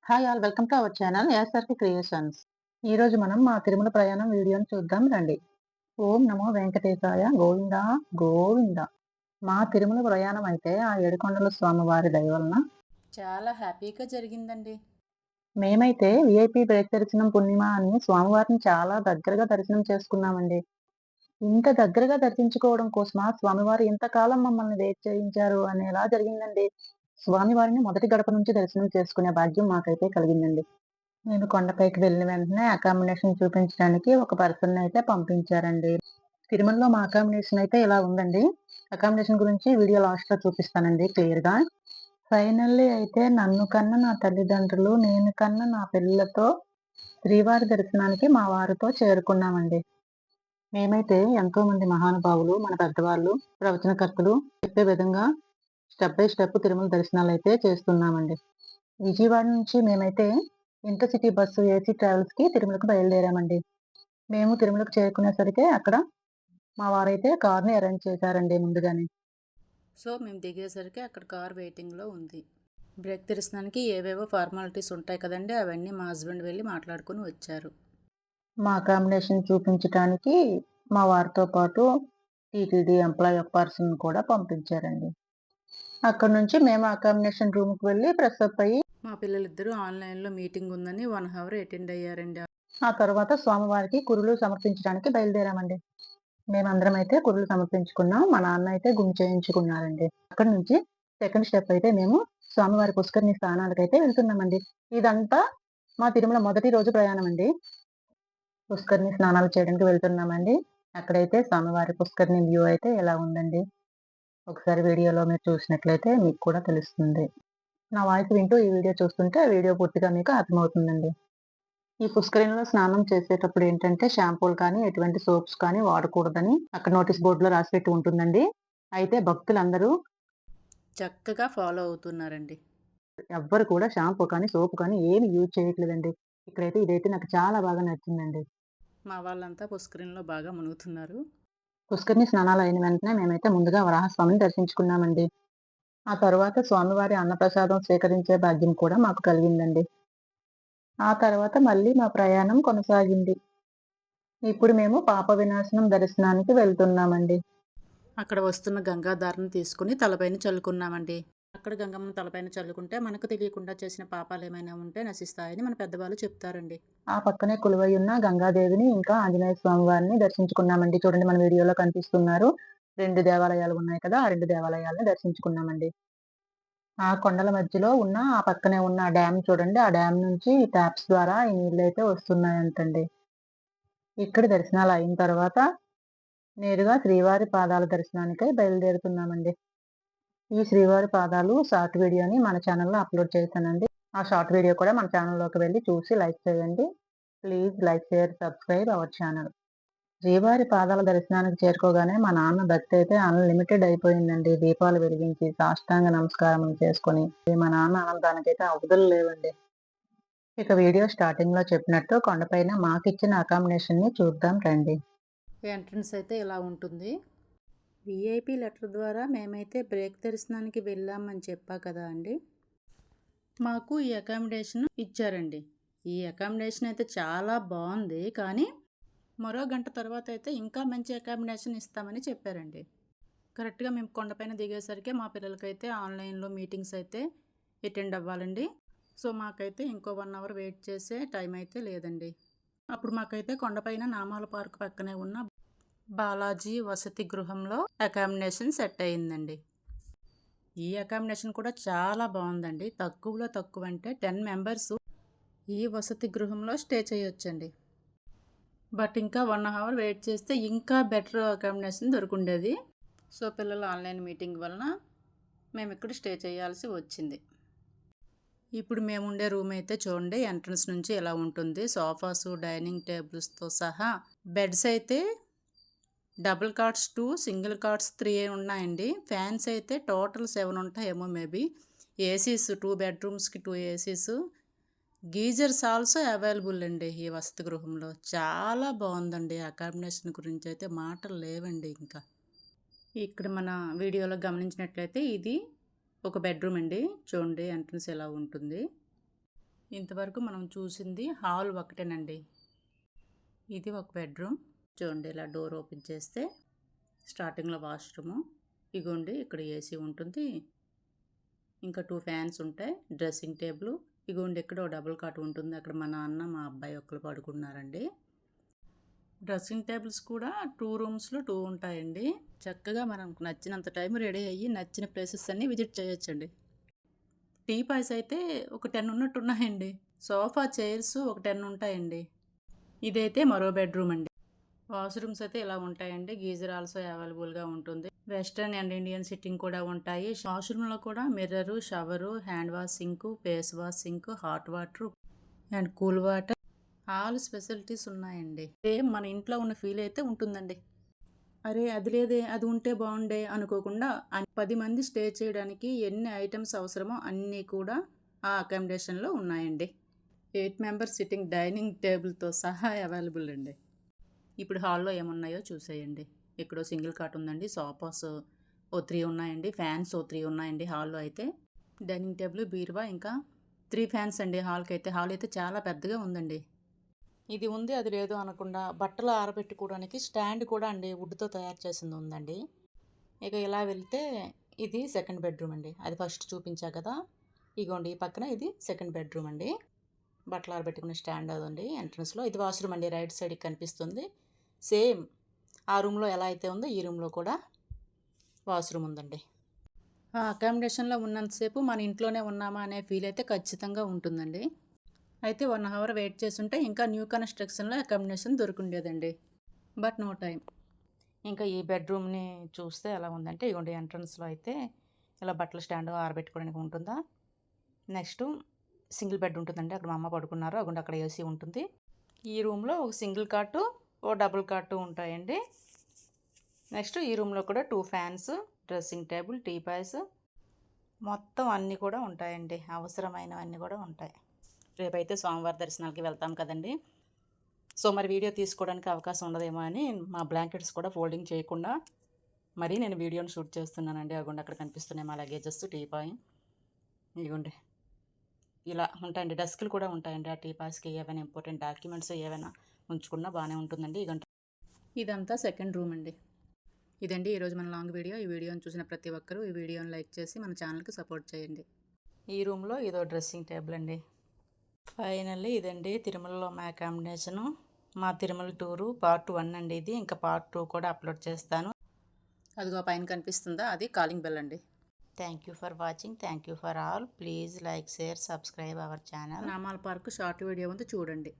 Hi all welcome to our channel S R K creations. ఈరోజు మనం మా తిరుమల ప్రయాణం వీడియోని చూద్దాం రండి. ఓం నమో వెంకటేశాయ గోవిందా గోవింద. మా తిరుమల ప్రయాణం అయితే ఆ ఏడుకొండల స్వామివారి దయ వలన చాలా హ్యాపీగా జరిగిందండి. మేమైతే వీఐపీ బ్రేక్ దర్శనం పుణ్యమా అని స్వామివారిని చాలా దగ్గరగా దర్శనం చేసుకున్నామండి. ఇంత దగ్గరగా దర్శించుకోవడం కోసమా స్వామివారు ఇంతకాలం మమ్మల్ని వెయిట్ చేయించారు అనేలా జరిగిందండి. స్వామివారిని మొదటి గడప నుంచి దర్శనం చేసుకునే భాగ్యం మాకైతే కలిగిందండి. నేను కొండపైకి వెళ్ళిన వెంటనే అకామిడేషన్ చూపించడానికి ఒక పర్సన్‌నయితే పంపించారండి. తిరుమలలో మా అకామిడేషన్ అయితే ఇలా ఉందండి. అకామిడేషన్ గురించి వీడియో లాస్ట్‌లో చూపిస్తానండి క్లియర్‌గా. ఫైనల్లీ అయితే నన్ను కన్న నా తల్లిదండ్రులు, నేను కన్న నా పిల్లలతో శ్రీవారి దర్శనానికి మా వారితో చేరుకున్నామండి. మేమైతే ఎంతోమంది మహానుభావులు, మన పెద్దవాళ్ళు, ప్రవచనకర్తలు చెప్పే విధంగా స్టెప్ బై స్టెప్ తిరుమల దర్శనాలైతే చేస్తున్నామండి. విజయవాడ నుంచి మేమైతే ఇంటర్‌సిటీ బస్సు ఏసీ ట్రావెల్స్‌కి తిరుమలకు బయలుదేరామండి. మేము తిరుమలకు చేరుకునేసరికి అక్కడ మా వారైతే కార్‌ని అరేంజ్ చేశారండి ముందుగానే. సో, మేము దిగేసరికి అక్కడ కార్ వెయిటింగ్‌లో ఉంది. బ్రేక్ దర్శనానికి ఏవేవో ఫార్మాలిటీస్ ఉంటాయి కదండీ! అవన్నీ మా హస్బెండ్ వెళ్లి మాట్లాడుకొని వచ్చారు. మా అకామిడేషన్ చూపించటానికి మా వారితో పాటు టీటీడీ ఎంప్లాయీ ఒక పర్సన్‌ని కూడా పంపించారండి. అక్కడి నుంచి మేము అకామిడేషన్ రూమ్‌కి వెళ్లి ఫ్రెషప్ అయ్యి, మా పిల్లలిద్దరూ ఆన్‌లైన్‌లో మీటింగ్ ఉందని 1 అవర్ అటెండ్ అయ్యారండి. ఆ తర్వాత స్వామివారికి కురులు సమర్పించడానికి బయలుదేరామండి. మేమందరమైతే కురులు సమర్పించుకున్నాం. మా నాన్న అయితే గుండు చేయించుకున్నారండి. అక్కడి నుంచి సెకండ్ స్టెప్ అయితే మేము స్వామివారి పుష్కరిణి స్నానాలకైతే వెళ్తున్నామండి. ఇదంతా మా తిరుమల మొదటి రోజు ప్రయాణమండి. పుష్కరిణి స్నానాలు చేయడానికి వెళ్తున్నామండి. అక్కడైతే స్వామివారి పుష్కరిణి వ్యూ అయితే ఇలా ఉందండి. ఒకసారి వీడియోలో మీరు చూసినట్లయితే మీకు కూడా తెలుస్తుంది. నా వాయిస్ వింటూ ఈ వీడియో చూస్తుంటే వీడియో పూర్తిగా మీకు అర్థమవుతుందండి. ఈ పుష్కరిణిలో స్నానం చేసేటప్పుడు ఏంటంటే షాంపూలు కానీ, ఎటువంటి సోప్స్ కానీ వాడకూడదని అక్కడ నోటీస్ బోర్డ్‌లో రాసిపెట్టి ఉంటుందండి. అయితే భక్తులందరూ చక్కగా ఫాలో అవుతున్నారండి. ఎవ్వరు కూడా షాంపూ కానీ, సోప్ కానీ ఏమి యూజ్ చేయట్లేదండి. ఇక్కడైతే ఇదైతే నాకు చాలా బాగా నచ్చిందండి. మా వాళ్ళంతా పుష్కరిణిలో బాగా మునుగుతున్నారు. పుష్కరిణి స్నానాలు అయిన వెంటనే మేమైతే ముందుగా వరాహస్వామిని దర్శించుకున్నామండి. ఆ తరువాత స్వామివారి అన్నప్రసాదం స్వీకరించే భాగ్యం కూడా మాకు కలిగిందండి. ఆ తర్వాత మళ్ళీ మా ప్రయాణం కొనసాగింది. ఇప్పుడు మేము పాప వినాశనం దర్శనానికి వెళ్తున్నామండి. అక్కడ వస్తున్న గంగాధారను తీసుకొని తలపైన చల్లుకున్నామండి. అక్కడ గంగమ్మను తలపైన చల్లుకుంటే మనకు తెలియకుండా చేసిన పాపాలేమైనా ఉంటే నశిస్తాయని మన పెద్దవాళ్ళు చెప్తారండి. ఆ పక్కనే కొలువై ఉన్న గంగాదేవిని, ఇంకా ఆంజనేయ స్వామి వారిని దర్శించుకున్నామండి. చూడండి మన వీడియోలో కనిపిస్తున్నారు. 2 దేవాలయాలు ఉన్నాయి కదా! ఆ 2 దేవాలయాల్ని దర్శించుకున్నామండి. ఆ కొండల మధ్యలో ఉన్న ఆ పక్కనే ఉన్న డ్యామ్ చూడండి. ఆ డ్యామ్ నుంచి టాప్స్ ద్వారా ఈ నీళ్లయితే వస్తున్నాయంటండి. ఇక్కడ దర్శనాలు అయిన తర్వాత నేరుగా శ్రీవారి పాదాల దర్శనానికై బయలుదేరుతున్నామండి. ఈ శ్రీవారి పాదాలు షార్ట్ వీడియోని మన ఛానెల్‌లో అప్‌లోడ్ చేశానండి. ఆ షార్ట్ వీడియో కూడా మన ఛానెల్‌లోకి వెళ్లి చూసి లైక్ చేయండి. Please like, share, subscribe our channel. శ్రీవారి పాదాల దర్శనానికి చేరుకోగానే మా నాన్న భక్తి అయితే అన్‌లిమిటెడ్ అయిపోయిందండి. దీపాలు వెలిగించి, సాష్టాంగ నమస్కారములు చేసుకొని, మా నాన్న ఆనందానికైతే అవధులు లేవండి. ఇక వీడియో స్టార్టింగ్‌లో చెప్పినట్టు కొండపైన మాకిచ్చిన అకామిడేషన్‌ని చూద్దాం రండి. ఎంట్రన్స్ అయితే ఇలా ఉంటుంది. వీఐపీ లెటర్ ద్వారా మేమైతే బ్రేక్ దర్శనానికి వెళ్ళామని చెప్పా కదా అండి. మాకు ఈ అకామిడేషన్ ఇచ్చారండి. ఈ అకామిడేషన్ అయితే చాలా బాగుంది. కానీ మరో గంట తర్వాత అయితే ఇంకా మంచి అకామిడేషన్ ఇస్తామని చెప్పారండి. కరెక్ట్గా మేము కొండపైన దిగేసరికి మా పిల్లలకైతే ఆన్లైన్లో మీటింగ్స్ అయితే అటెండ్ అవ్వాలండి. సో మాకైతే ఇంకో 1 అవర్ వెయిట్ చేసే టైం అయితే లేదండి. అప్పుడు మాకైతే కొండపైన నామాల పార్క్ పక్కనే ఉన్న బాలాజీ వసతి గృహంలో అకామిడేషన్ సెట్ అయిందండి. ఈ అకామిడేషన్ కూడా చాలా బాగుందండి. తక్కువలో తక్కువ అంటే 10 మెంబర్స్ ఈ వసతి గృహంలో స్టే చేయొచ్చండి. బట్ ఇంకా 1 అవర్ వెయిట్ చేస్తే ఇంకా బెటర్ అకామిడేషన్ దొరుకుండేది. సో పిల్లల ఆన్లైన్ మీటింగ్ వలన మేము ఇక్కడ స్టే చేయాల్సి వచ్చింది. ఇప్పుడు మేము ఉండే రూమ్ అయితే చూడండి, ఎంట్రన్స్ నుంచి ఎలా ఉంటుంది. సోఫాసు, డైనింగ్ టేబుల్స్తో సహా బెడ్స్ అయితే డబుల్ కాట్స్ 2, సింగిల్ కాట్స్ 3 ఉన్నాయండి. ఫ్యాన్స్ అయితే టోటల్ 7 ఉంటాయేమో maybe. ACs 2 బెడ్రూమ్స్కి 2 ACs. Geysers also available అండి ఈ వసతి గృహంలో. చాలా బాగుందండి. అకామిడేషన్ గురించి అయితే మాటలు లేవండి ఇంకా. ఇక్కడ మన వీడియోలో గమనించినట్లయితే ఇది ఒక బెడ్రూమ్ అండి. చూడండి ఎంట్రన్స్ ఎలా ఉంటుంది. ఇంతవరకు మనం చూసింది హాల్ ఒకటేనండి. ఇది ఒక బెడ్రూమ్. చూడండి, ఇలా డోర్ ఓపెన్ చేస్తే స్టార్టింగ్లో వాష్రూము. ఇగోండి, ఇక్కడ ఏసీ ఉంటుంది. ఇంకా 2 ఫ్యాన్స్ ఉంటాయి. Dressing table. ఇగోండి, ఇక్కడ ఒక డబుల్ కాట్ ఉంటుంది. అక్కడ మా నాన్న మా అబ్బాయి ఒక్కరు పడుకున్నారండి. డ్రెస్సింగ్ టేబుల్స్ కూడా 2 రూమ్స్లో 2 ఉంటాయండి. చక్కగా మనకు నచ్చినంత టైం రెడీ అయ్యి నచ్చిన ప్లేసెస్ అన్నీ విజిట్ చేయొచ్చండి. టీ పాయ్స్ అయితే ఒక 10 ఉన్నట్టున్నాయండి. సోఫా చైర్స్ ఒక 10 ఉంటాయండి. ఇదైతే మరో బెడ్రూమ్ అండి. వాష్రూమ్స్ అయితే ఇలా ఉంటాయండి. గీజర్ ఆల్సో అవైలబుల్గా ఉంటుంది. వెస్ట్రన్ అండ్ ఇండియన్ సిట్టింగ్ కూడా ఉంటాయి. వాష్రూమ్లో కూడా mirror, shower, hand wash sync, face wash sync, hot water and cool water, all facilities ఉన్నాయండి. సేమ్ మన ఇంట్లో ఉన్న ఫీల్ అయితే ఉంటుందండి. అరే అది లేదే, అది ఉంటే బాగుండే అనుకోకుండా 10 మంది స్టే చేయడానికి ఎన్ని ఐటమ్స్ అవసరమో అన్నీ కూడా ఆ అకామిడేషన్లో ఉన్నాయండి. 8 మెంబర్స్ సిట్టింగ్ డైనింగ్ టేబుల్తో సహా అవైలబుల్ అండి. ఇప్పుడు హాల్లో ఏమున్నాయో చూసేయండి. ఇక్కడ సింగిల్ కాట్ ఉందండి. సోఫాస్ ఓ 3 ఉన్నాయండి. ఫ్యాన్స్ ఓ 3 ఉన్నాయండి హాల్లో అయితే. డైనింగ్ టేబుల్, బీరువా, ఇంకా 3 ఫ్యాన్స్ అండి హాల్కి అయితే. హాల్ అయితే చాలా పెద్దగా ఉందండి. ఇది ఉంది అది లేదు అనకుండా బట్టలు ఆరబెట్టుకోవడానికి స్టాండ్ కూడా అండి వుడ్తో తయారు చేసింది ఉందండి. ఇక ఇలా వెళ్తే ఇది సెకండ్ బెడ్రూమ్ అండి. అది ఫస్ట్ చూపించా కదా. ఇగోండి, ఈ పక్కన ఇది సెకండ్ బెడ్రూమ్ అండి. బట్టలు ఆరబెట్టుకునే స్టాండ్ అదండి ఎంట్రన్స్లో. ఇది వాష్రూమ్ అండి, రైట్ సైడ్కి కనిపిస్తుంది. సేమ్ ఆ రూమ్లో ఎలా అయితే ఉందో ఈ రూమ్లో కూడా వాష్రూమ్ ఉందండి. ఆ అకామిడేషన్లో ఉన్నంతసేపు మన ఇంట్లోనే ఉన్నామా అనే ఫీల్ అయితే ఖచ్చితంగా ఉంటుందండి. అయితే 1 అవర్ వెయిట్ చేస్తుంటే ఇంకా న్యూ కన్స్ట్రక్షన్లో అకామిడేషన్ దొరుకుండేదండి. But no time. ఇంకా ఈ బెడ్రూమ్ని చూస్తే ఎలా ఉందంటే, ఇగోండి ఎంట్రన్స్లో అయితే ఇలా బట్టల స్టాండ్ ఆరబెట్టుకోవడానికి ఉంటుందా. నెక్స్ట్ సింగిల్ బెడ్ ఉంటుందండి. అక్కడ మా అమ్మ పడుకున్నారు. అక్కడ అక్కడ ఏసీ ఉంటుంది. ఈ రూమ్లో ఒక సింగిల్ కాటు, ఓ డబుల్ కాటు ఉంటాయండి. నెక్స్ట్ ఈ రూమ్లో కూడా 2 ఫ్యాన్స్, డ్రెస్సింగ్ టేబుల్, టీ పాయ్స్ మొత్తం అన్నీ కూడా ఉంటాయండి. అవసరమైనవన్నీ కూడా ఉంటాయి. రేపైతే స్వామివారి దర్శనాలకి వెళ్తాం కదండి. సో మరి వీడియో తీసుకోవడానికి అవకాశం ఉండదేమో అని మా బ్లాంకెట్స్ కూడా ఫోల్డింగ్ చేయకుండా మరీ నేను వీడియోని షూట్ చేస్తున్నానండి. అగోండి, అక్కడ కనిపిస్తున్నాయి మా లగేజెస్, టీపాయ్. ఇగోండి, ఇలా ఉంటాయండి. డెస్క్లు కూడా ఉంటాయండి. ఆ టీపాయ్స్కి ఏవైనా ఇంపార్టెంట్ డాక్యుమెంట్స్ ఏవైనా ఉంచుకున్నా బాగానే ఉంటుందండి. ఇదంతా సెకండ్ రూమ్ అండి. ఇదండి ఈరోజు మన లాంగ్ వీడియో. ఈ వీడియోని చూసిన ప్రతి ఒక్కరూ ఈ వీడియోని లైక్ చేసి మన ఛానల్కి సపోర్ట్ చేయండి. ఈ రూమ్లో ఇదో డ్రెస్సింగ్ టేబుల్ అండి. ఫైనల్లీ ఇదండి తిరుమలలో మా అకామిడేషను. మా తిరుమల టూరు పార్ట్ 1 అండి ఇది. ఇంకా పార్ట్ 2 కూడా అప్లోడ్ చేస్తాను. అదిగో పైన కనిపిస్తుందా, అది కాలింగ్ బెల్ అండి. Thank you for watching. Thank you for all. Please like, share, subscribe our channel. Namala park short video ఉంది, చూడండి.